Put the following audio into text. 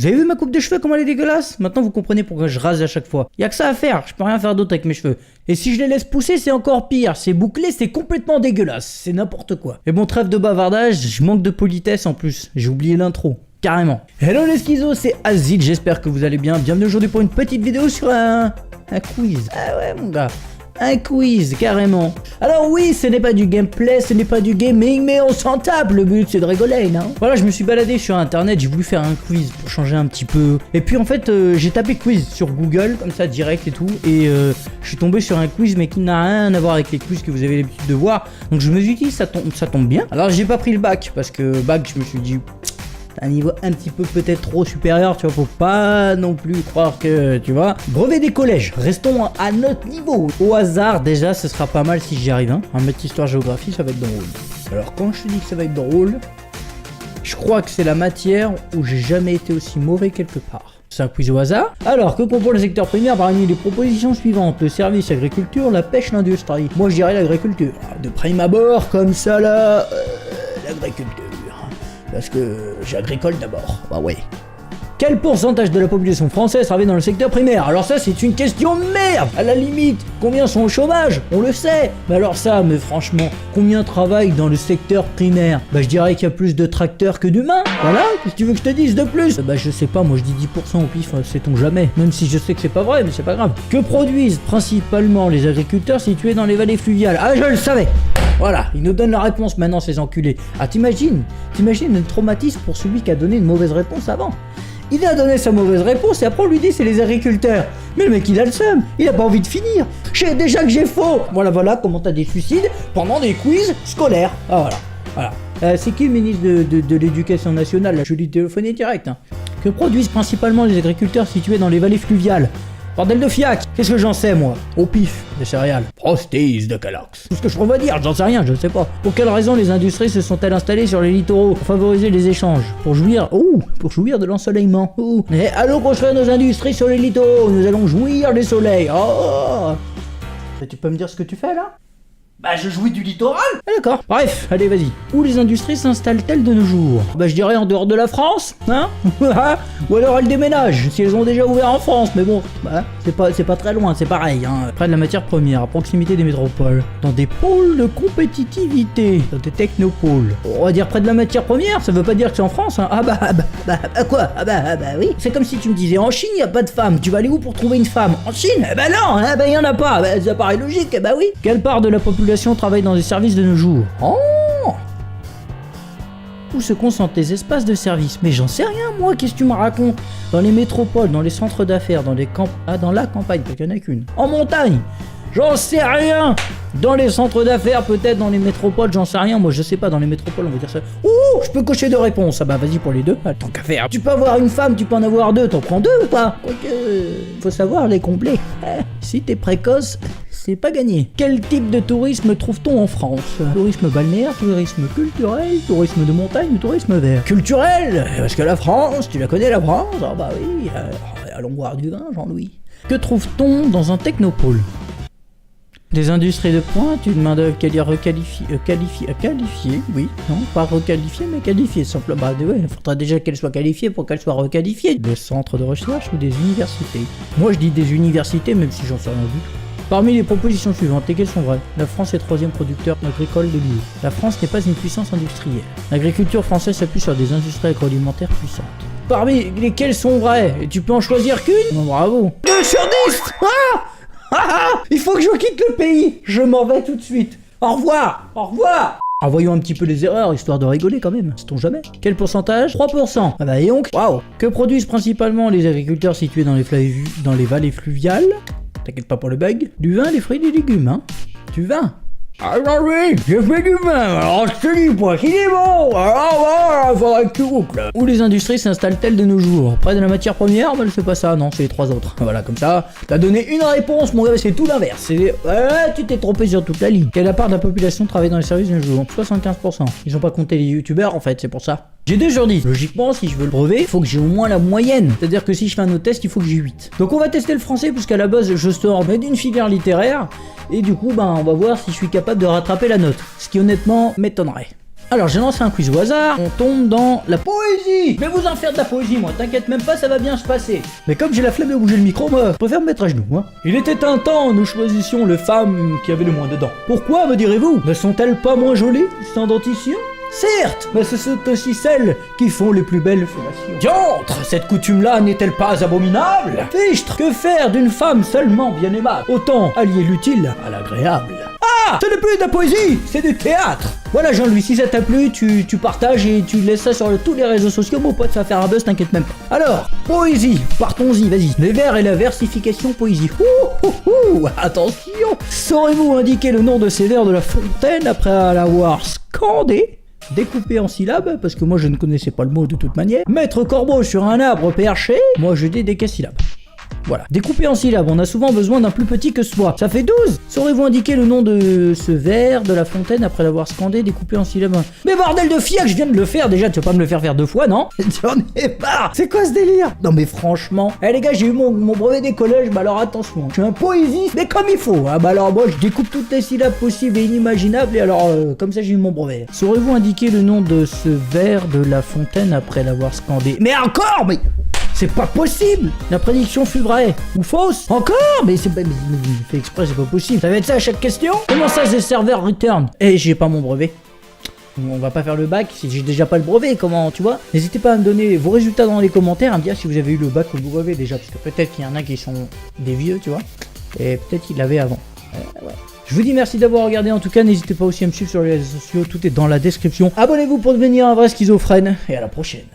Vous avez vu ma coupe de cheveux, comment elle est dégueulasse? Maintenant vous comprenez pourquoi je rase à chaque fois. Y a que ça à faire, je peux rien faire d'autre avec mes cheveux. Et si je les laisse pousser, c'est encore pire. C'est bouclé, c'est complètement dégueulasse. C'est n'importe quoi. Et bon, trêve de bavardage, je manque de politesse en plus. J'ai oublié l'intro. Carrément. Hello les schizos, c'est Azid, j'espère que vous allez bien. Bienvenue aujourd'hui pour une petite vidéo sur un quiz. Ah ouais mon gars, un quiz, carrément. Alors oui, ce n'est pas du gameplay, ce n'est pas du gaming, mais on s'en tape, le but c'est de rigoler, non? Voilà, je me suis baladé sur internet, j'ai voulu faire un quiz pour changer un petit peu. Et puis en fait, j'ai tapé quiz sur Google, comme ça, direct et tout. Et je suis tombé sur un quiz, mais qui n'a rien à voir avec les quiz que vous avez l'habitude de voir. Donc je me suis dit, ça tombe bien. Alors j'ai pas pris le bac, parce que bac, je me suis dit... un niveau un petit peu peut-être trop supérieur, tu vois, faut pas non plus croire que, tu vois. Brevet des collèges, restons à notre niveau. Au hasard, déjà, ce sera pas mal si j'y arrive, hein. Un mètre histoire-géographie, ça va être drôle. Alors, quand je te dis que ça va être drôle, je crois que c'est la matière où j'ai jamais été aussi mauvais quelque part. C'est un quiz au hasard. Alors, que comprend le secteur primaire parmi les propositions suivantes? Le service, agriculture, la pêche, l'industrie. Moi, je dirais l'agriculture. De prime abord, comme ça, là, l'agriculture. Parce que j'agricole d'abord, bah ouais. Quel pourcentage de la population française travaille dans le secteur primaire? Alors ça, c'est une question de merde. À la limite, combien sont au chômage? On le sait. Mais alors ça, mais franchement, combien travaillent dans le secteur primaire? Bah je dirais qu'il y a plus de tracteurs que d'humains. Voilà, qu'est-ce que tu veux que je te dise de plus? Bah je sais pas, moi je dis 10% au pif, sait-on jamais. Même si je sais que c'est pas vrai, mais c'est pas grave. Que produisent principalement les agriculteurs situés dans les vallées fluviales? Ah, je le savais. Voilà, ils nous donnent la réponse maintenant, ces enculés. Ah, t'imagines le traumatisme pour celui qui a donné une mauvaise réponse avant. Il a donné sa mauvaise réponse et après on lui dit c'est les agriculteurs. Mais le mec il a le seum, il a pas envie de finir. Je sais déjà que j'ai faux. Voilà comment t'as des suicides pendant des quiz scolaires. Ah voilà. C'est qui le ministre de l'éducation nationale? Là, je lui téléphoner direct. Hein. Que produisent principalement les agriculteurs situés dans les vallées fluviales? Bordel de fiac, qu'est-ce que j'en sais moi? Au pif, des céréales. Prostis de Kellogg's. Tout ce que je pourrais dire, j'en sais rien, je sais pas. Pour quelle raison les industries se sont-elles installées sur les littoraux? Pour favoriser les échanges. Pour jouir de l'ensoleillement. Mais allons construire nos industries sur les littoraux, nous allons jouir des soleils. Oh. Tu peux me dire ce que tu fais là? Bah je jouis du littoral. Ah, d'accord. Bref, allez vas-y. Où les industries s'installent-elles de nos jours? Bah je dirais en dehors de la France, hein. Ou alors elles déménagent, si elles ont déjà ouvert en France, mais bon, bah c'est pas très loin, c'est pareil, hein. Près de la matière première, à proximité des métropoles, dans des pôles de compétitivité, dans des technopoles. On va dire près de la matière première, ça veut pas dire que c'est en France, hein. Ah bah quoi? Ah bah oui. C'est comme si tu me disais en Chine y a pas de femmes, tu vas aller où pour trouver une femme? En Chine? Eh bah non, eh bah y en a pas, bah, ça paraît logique, eh bah oui. Quelle part de la population travaille dans des services de nos jours? Oh! Où se concentrent les espaces de service? Mais j'en sais rien moi, qu'est-ce que tu me racontes? Dans les métropoles, dans les centres d'affaires, dans la campagne, parce qu'il n'y en a qu'une. En montagne? J'en sais rien! Dans les centres d'affaires, peut-être dans les métropoles, j'en sais rien. Moi, je sais pas, dans les métropoles, on va dire ça. Ouh, je peux cocher 2 réponses. Ah bah, vas-y pour les 2. Ah, tant qu'à faire. Tu peux avoir une femme, tu peux en avoir 2. T'en prends 2 ou pas? Quoique, faut savoir les complets. Si t'es précoce, c'est pas gagné. Quel type de tourisme trouve-t-on en France? Tourisme balnéaire, tourisme culturel, tourisme de montagne ou tourisme vert? Culturel? Parce que la France, tu la connais la France? Ah bah oui. Allons boire du vin, Jean-Louis. Que trouve-t-on dans un technopôle? Des industries de pointe, une main-d'œuvre qualifiée, oui, non, pas requalifiée, mais qualifiée, simplement. Bah ouais, il faudra déjà qu'elle soit qualifiée pour qu'elle soit requalifiée. Des centres de recherche ou des universités? Moi je dis des universités, même si j'en sais rien du tout. Parmi les propositions suivantes, lesquelles sont vraies? La France est 3e producteur agricole de l'UE. La France n'est pas une puissance industrielle. L'agriculture française s'appuie sur des industries agroalimentaires puissantes. Parmi lesquelles sont vraies? Et tu peux en choisir qu'une? Non, bravo. 2 sur 10. Il faut que je quitte le pays. Je m'en vais tout de suite. Au revoir. Au revoir. Ah, voyons un petit peu les erreurs, histoire de rigoler quand même, sait-on jamais. Quel pourcentage? 3%. Ah bah et donc, waouh. Que produisent principalement les agriculteurs situés dans les vallées fluviales? T'inquiète pas pour le bug. Du vin, des fruits et des légumes, hein. Du vin. Ah oui, j'ai fait du vin, alors je te dis pas qu'il est bon, alors voilà, faudrait que tu goûtes là. Où les industries s'installent-elles de nos jours? Près de la matière première? Bah c'est pas ça, non, c'est les 3 autres. Voilà, comme ça, t'as donné une réponse, mon gars, c'est tout l'inverse. Tu t'es trompé sur toute la ligne. Quelle part de la population travaille dans les services de nos jours? 75%. Ils ont pas compté les youtubeurs en fait, c'est pour ça. J'ai 2 sur 10. Logiquement, si je veux le brevet, il faut que j'ai au moins la moyenne. C'est-à-dire que si je fais un autre test, il faut que j'ai 8. Donc on va tester le français, puisqu'à la base, je sors d'une filière littéraire. Et du coup, on va voir si je suis capable de rattraper la note. Ce qui honnêtement m'étonnerait. Alors j'ai lancé un quiz au hasard, on tombe dans la poésie. Je vais vous en faire de la poésie moi, t'inquiète même pas, ça va bien se passer. Mais comme j'ai la flemme de bouger le micro, moi, je préfère me mettre à genoux. Hein. Il était un temps, nous choisissions les femmes qui avaient le moins de dents. Pourquoi, me direz-vous? Ne sont-elles pas moins jolies, sans dentition? Certes, mais ce sont aussi celles qui font les plus belles fellations. Diantre, cette coutume-là n'est-elle pas abominable? Fichtre, que faire d'une femme seulement bien aimable? Autant allier l'utile à l'agréable. Ah, ce n'est plus de la poésie, c'est du théâtre. Voilà Jean-Louis, si ça t'a plu, tu partages et tu laisses ça sur tous les réseaux sociaux, mon pote, ça va faire un buzz, t'inquiète même pas. Alors, poésie, partons-y, vas-y. Les vers et la versification poésie. Attention. Saurez-vous indiquer le nom de ces vers de La Fontaine après l'avoir scandé? Découpé en syllabes, parce que moi je ne connaissais pas le mot de toute manière. Mettre corbeau sur un arbre perché, moi je dis des syllabes. Voilà. Découpé en syllabes, on a souvent besoin d'un plus petit que soi. Ça fait 12. Saurez-vous indiquer le nom de ce vers de La Fontaine après l'avoir scandé, découpé en syllabes? Mais bordel de fiac, je viens de le faire déjà, tu vas pas me le faire 2 fois, non? J'en ai marre. C'est quoi ce délire? Non mais franchement, les gars, j'ai eu mon brevet des collèges, bah alors attention, je suis un poésiste, mais comme il faut. Ah bah alors moi, je découpe toutes les syllabes possibles et inimaginables, et alors comme ça j'ai eu mon brevet. Saurez-vous indiquer le nom de ce vers de La Fontaine après l'avoir scandé? Mais encore, mais... C'est pas possible! La prédiction fut vraie. Ou fausse? Encore? Mais c'est pas... Mais fait exprès, c'est pas possible. Ça va être ça à chaque question? Comment ça, c'est serveur return? Eh, j'ai pas mon brevet. On va pas faire le bac si j'ai déjà pas le brevet, comment, tu vois? N'hésitez pas à me donner vos résultats dans les commentaires, à me dire si vous avez eu le bac ou le brevet déjà, parce que peut-être qu'il y en a qui sont des vieux, tu vois? Et peut-être qu'ils l'avaient avant. Ouais. Je vous dis merci d'avoir regardé, en tout cas, n'hésitez pas aussi à me suivre sur les réseaux sociaux, tout est dans la description. Abonnez-vous pour devenir un vrai schizophrène, et à la prochaine.